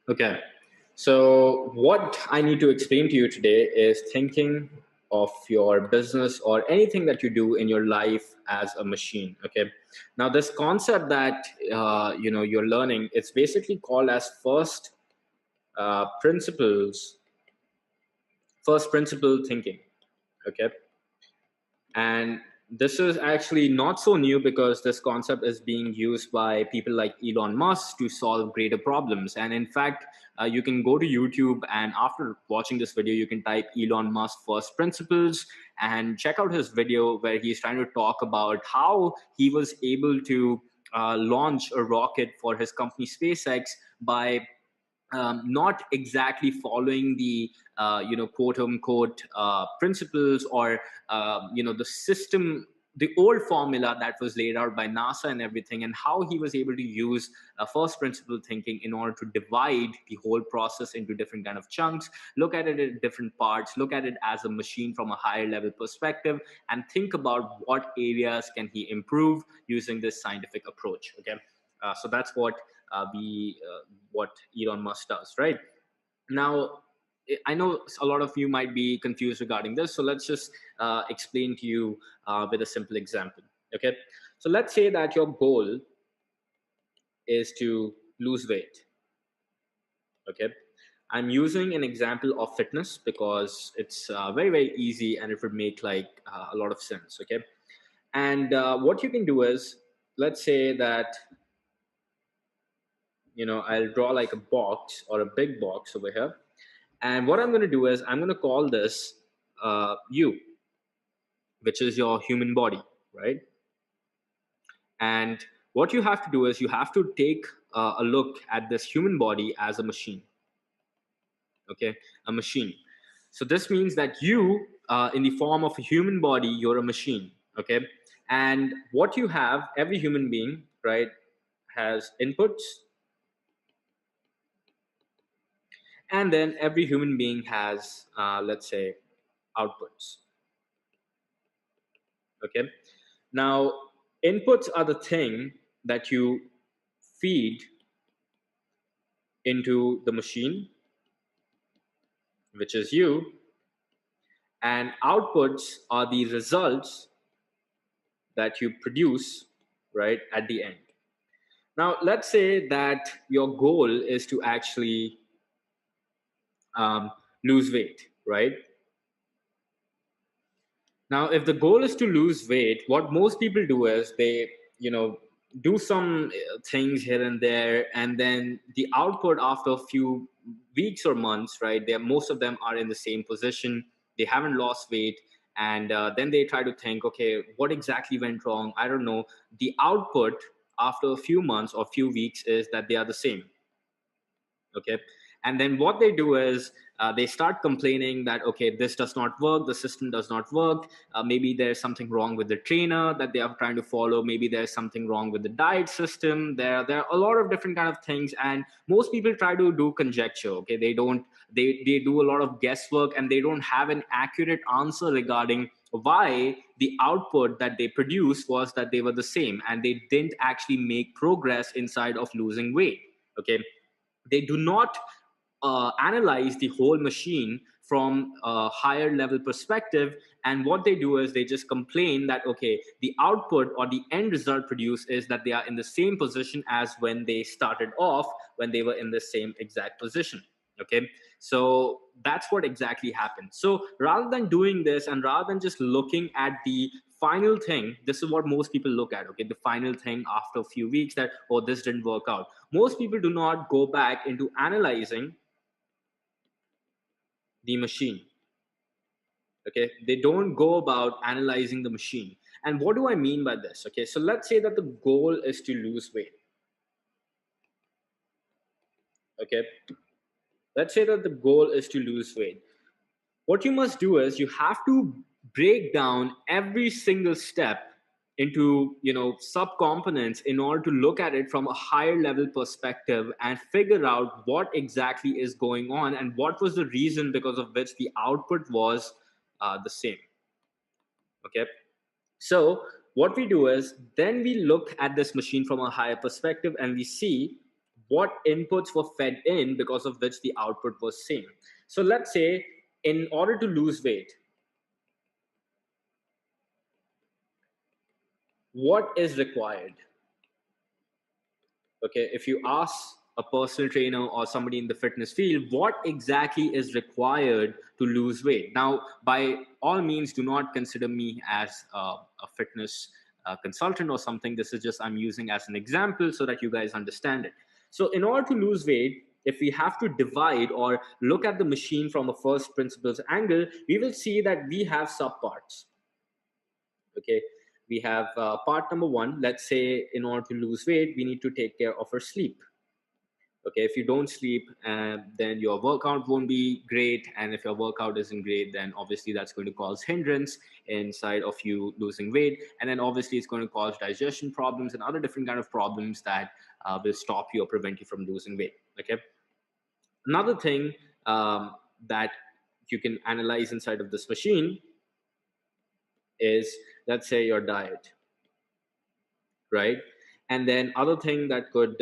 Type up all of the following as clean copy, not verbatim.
Okay, so what I need to explain to you today is thinking of your business or anything that you do in your life as a machine. Okay, now this concept that you're learning, it's basically called as principles, first principle thinking. Okay, and this is actually not so new because this concept is being used by people like Elon Musk to solve greater problems. And in fact, you can go to YouTube, and after watching this video, you can type Elon Musk first principles and check out his video where he's trying to talk about how he was able to launch a rocket for his company SpaceX by not exactly following the quote unquote principles or the system, the old formula that was laid out by NASA and everything, and how he was able to use first principle thinking in order to divide the whole process into different kind of chunks, look at it in different parts, look at it as a machine from a higher level perspective, and think about what areas can he improve using this scientific approach. Okay, so that's what Elon Musk does, right? Now, I know a lot of you might be confused regarding this, so let's just explain to you with a simple example. Okay, so let's say that your goal is to lose weight. Okay, I'm using an example of fitness because it's very very easy and it would make like a lot of sense. Okay, and what you can do is, let's say that I'll draw like a box or a big box over here. And what I'm going to do is I'm going to call this you, which is your human body, right? And what you have to do is you have to take a look at this human body as a machine. Okay, a machine. So this means that you, in the form of a human body, you're a machine. Okay, and what you have, every human being, right, has inputs, and then every human being has, let's say, outputs. Okay, now inputs are the thing that you feed into the machine, which is you, and outputs are the results that you produce right at the end. Now let's say that your goal is to actually lose weight, right? Now, if the goal is to lose weight, what most people do is they, do some things here and there, and then the output after a few weeks or months, right? They most of them are in the same position. They haven't lost weight, and then they try to think, okay, what exactly went wrong? I don't know. The output after a few months or few weeks is that they are the same. Okay, and then what they do is they start complaining that, okay, this does not work, the system does not work, maybe there's something wrong with the trainer that they are trying to follow, maybe there's something wrong with the diet system. There are a lot of different kind of things, and most people try to do conjecture. Okay, they do a lot of guesswork, and they don't have an accurate answer regarding why the output that they produced was that they were the same, and they didn't actually make progress inside of losing weight. Okay, they do not analyze the whole machine from a higher level perspective, and what they do is they just complain that, okay, the output or the end result produced is that they are in the same position as when they started off, when they were in the same exact position. Okay, so that's what exactly happened. So rather than doing this, and rather than just looking at the final thing, this is what most people look at. Okay, the final thing after a few weeks, that, oh, this didn't work out. Most people do not go back into analyzing the machine. Okay, they don't go about analyzing the machine. And what do I mean by this? Okay, so let's say that the goal is to lose weight. Okay, let's say that the goal is to lose weight. What you must do is you have to break down every single step into subcomponents in order to look at it from a higher level perspective and figure out what exactly is going on and what was the reason because of which the output was the same. Okay, so what we do is then we look at this machine from a higher perspective, and we see what inputs were fed in because of which the output was same. So let's say in order to lose weight, what is required? Okay, if you ask a personal trainer or somebody in the fitness field what exactly is required to lose weight, now by all means do not consider me as a fitness consultant or something. This is just I'm using as an example so that you guys understand it. So in order to lose weight, if we have to divide or look at the machine from a first principles angle, we will see that we have subparts. Okay, we have part number one. Let's say in order to lose weight, we need to take care of our sleep. Okay, if you don't sleep, then your workout won't be great, and if your workout isn't great, then obviously that's going to cause hindrance inside of you losing weight, and then obviously it's going to cause digestion problems and other different kind of problems that will stop you or prevent you from losing weight. Okay, another thing that you can analyze inside of this machine is, let's say, your diet, right? And then other thing that could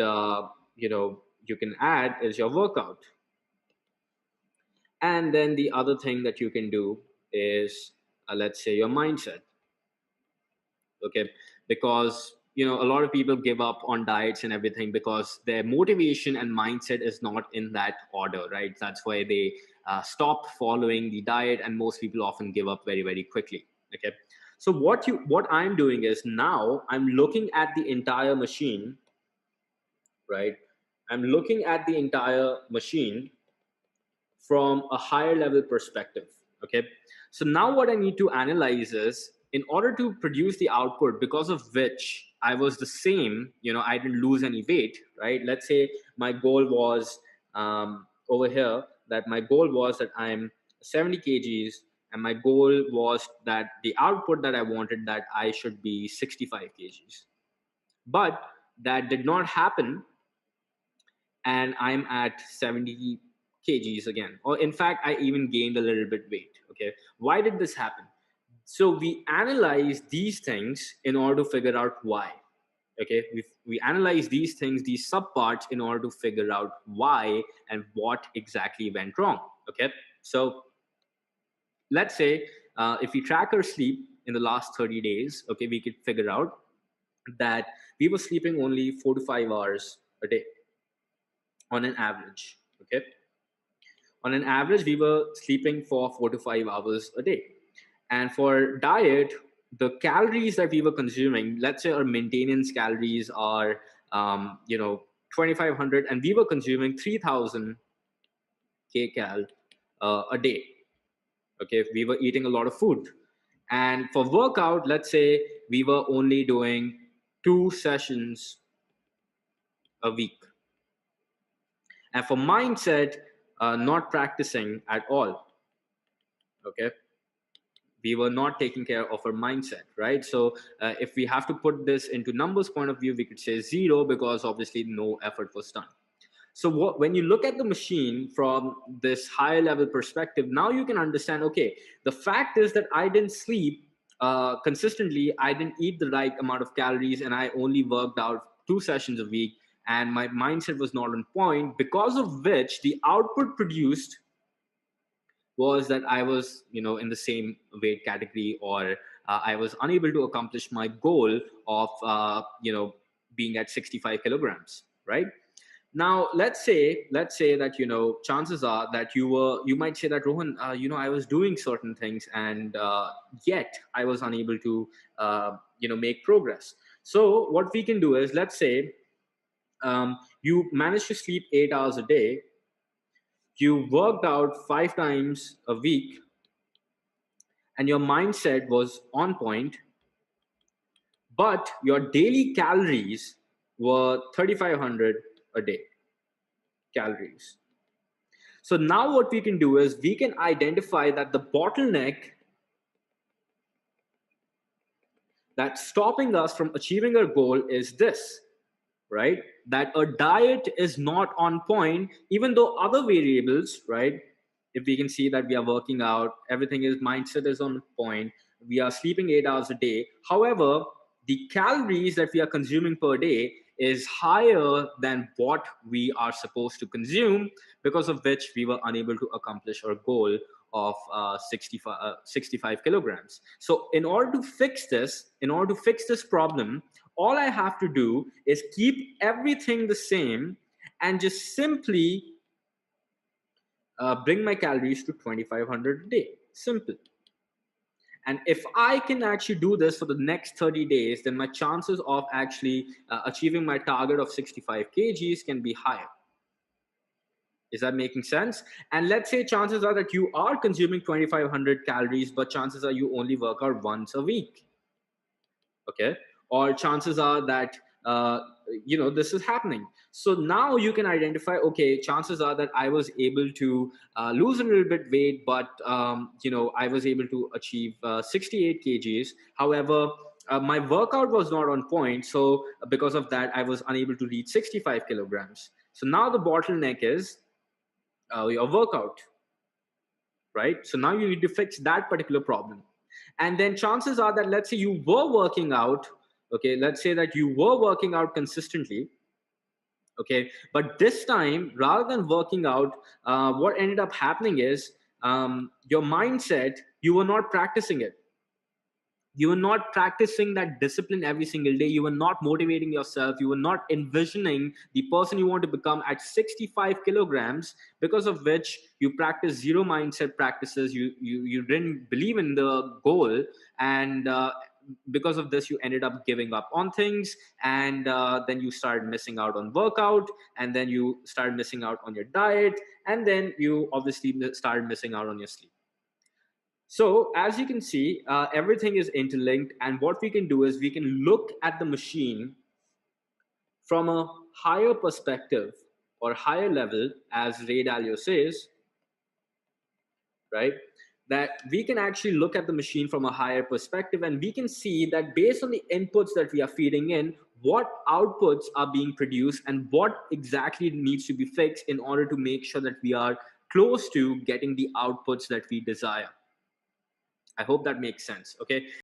you can add is your workout. And then the other thing that you can do is, let's say, your mindset. Okay, because a lot of people give up on diets and everything because their motivation and mindset is not in that order, right? That's why they stop following the diet, and most people often give up very, very quickly. Okay, so what I'm doing is, now I'm looking at the entire machine, right? I'm looking at the entire machine from a higher level perspective. Okay, so now what I need to analyze is, in order to produce the output because of which I was the same, I didn't lose any weight, right? Let's say my goal was over here, that my goal was that I'm 70 kgs, and my goal was that the output that I wanted, that I should be 65 kgs. But that did not happen, and I'm at 70 kgs again. Or in fact, I even gained a little bit weight. Okay, why did this happen? So we analyze these things in order to figure out why. Okay, we analyze these things, these subparts, in order to figure out why and what exactly went wrong. Okay, so let's say if we track our sleep in the last 30 days, okay, we could figure out that we were sleeping only 4 to 5 hours a day on an average. Okay, on an average we were sleeping for 4 to 5 hours a day. And for diet, the calories that we were consuming, let's say our maintenance calories are 2500, and we were consuming 3000 kcal a day. Okay, we were eating a lot of food. And for workout, let's say we were only doing 2 sessions a week. And for mindset, not practicing at all. Okay, we were not taking care of our mindset, right? So if we have to put this into numbers point of view, we could say zero, because obviously no effort was done. So when you look at the machine from this higher level perspective, now you can understand, okay, the fact is that I didn't sleep consistently, I didn't eat the right amount of calories, and I only worked out 2 sessions a week, and my mindset was not on point, because of which the output produced was that I was, in the same weight category, or I was unable to accomplish my goal of, being at 65 kilograms, right? Now, let's say that, chances are that you might say that, Rohan, I was doing certain things, and yet I was unable to, make progress. So what we can do is, let's say you managed to sleep 8 hours a day, you worked out 5 times a week, and your mindset was on point, but your daily calories were 3500 a day calories. So now what we can do is, we can identify that the bottleneck that's stopping us from achieving our goal is this, right? That a diet is not on point, even though other variables, right? If we can see that we are working out, everything is, mindset is on point, we are sleeping 8 hours a day. However, the calories that we are consuming per day is higher than what we are supposed to consume, because of which we were unable to accomplish our goal of 65 kilograms. So in order to fix this problem, all I have to do is keep everything the same and just simply bring my calories to 2500 a day. Simple. And if I can actually do this for the next 30 days, then my chances of actually achieving my target of 65 kgs can be higher. Is that making sense? And let's say chances are that you are consuming 2500 calories, but chances are you only work out once a week. Okay. Or chances are that this is happening. So now you can identify, okay, chances are that I was able to lose a little bit weight, but I was able to achieve 68 kgs. However, my workout was not on point, so because of that I was unable to reach 65 kilograms. So now the bottleneck is your workout, right? So now you need to fix that particular problem. And then chances are that, let's say you were working out, okay, let's say that you were working out consistently, okay, but this time rather than working out, what ended up happening is your mindset, you were not practicing it. You were not practicing that discipline every single day. You were not motivating yourself. You were not envisioning the person you want to become at 65 kilograms, because of which you practice zero mindset practices. You didn't believe in the goal, and because of this you ended up giving up on things, and then you started missing out on workout, and then you started missing out on your diet, and then you obviously started missing out on your sleep. So as you can see, everything is interlinked, and what we can do is we can look at the machine from a higher perspective or higher level, as Ray Dalio says, right? That we can actually look at the machine from a higher perspective, and we can see that based on the inputs that we are feeding in, what outputs are being produced and what exactly needs to be fixed in order to make sure that we are close to getting the outputs that we desire. I hope that makes sense. Okay.